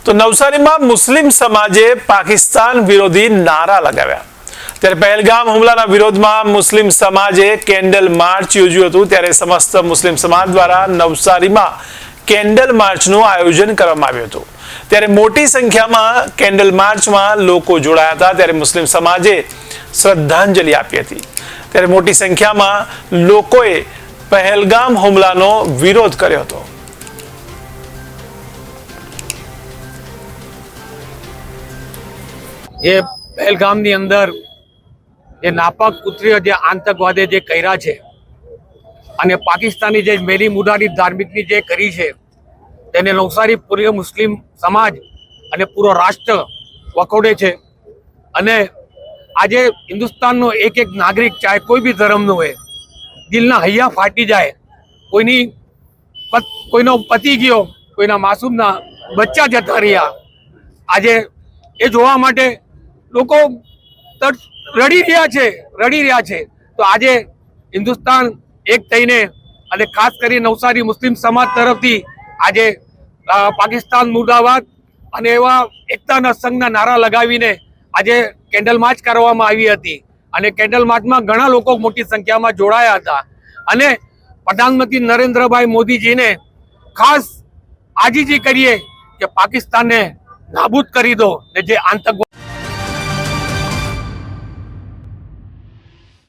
તો નવસારીમાં મુસ્લિમ સમાજે પાકિસ્તાન વિરોધી નારા લગાવ્યા। ત્યારે પહેલગામ હુમલાના વિરોધમાં મુસ્લિમ સમાજે કેન્ડલ માર્ચ યોજ્યું હતું। ત્યારે સમસ્ત મુસ્લિમ સમાજ દ્વારા નવસારીમાં કેન્ડલ માર્ચનું આયોજન કરવામાં આવ્યું હતું। ત્યારે મોટી સંખ્યામાં કેન્ડલ માર્ચમાં લોકો જોડાયા હતા। ત્યારે મુસ્લિમ સમાજે શ્રદ્ધાંજલિ આપી હતી। ત્યારે મોટી સંખ્યામાં લોકોએ પહેલગામ હુમલાનો વિરોધ કર્યો હતો। ये पहलगाम ની અંદર જે નાપાક કૃત્ય જે આતંકવાદે જે કર્યા છે અને પાકિસ્તાની જે મેલી મુરારી ધાર્મિકની જે કરી છે તેને નવસારી પૂર્વ મુસ્લિમ સમાજ અને પૂરો રાષ્ટ્ર વખોડે છે। અને આજે હિન્દુસ્તાનનો એક એક નાગરિક ચાહે કોઈ બી ધર્મનો હોય, દિલના હૈયા ફાટી જાય, કોઈનો પતિ ગયો, કોઈના માસૂમના બચ્ચા જતા રહ્યા, આજે એ જોવા માટે લોકો રડી રહ્યા છે। તો આજે હિન્દુસ્તાન એક થઈને અને ખાસ કરી નવસારી મુસ્લિમ સમાજ તરફથી આજે પાકિસ્તાન મુર્દાબાદ અને એવા એકતાના સંઘના નારા લગાવીને આજે કેન્ડલ માર્ચ કરવામાં આવી હતી। અને કેન્ડલ માર્ચમાં ઘણા લોકો મોટી સંખ્યામાં જોડાયા હતા અને પ્રધાનમંત્રી નરેન્દ્રભાઈ મોદીજીને ખાસ આજીજી કરીએ કે પાકિસ્તાનને નાબૂદ કરી દો, જે આતંકવાદ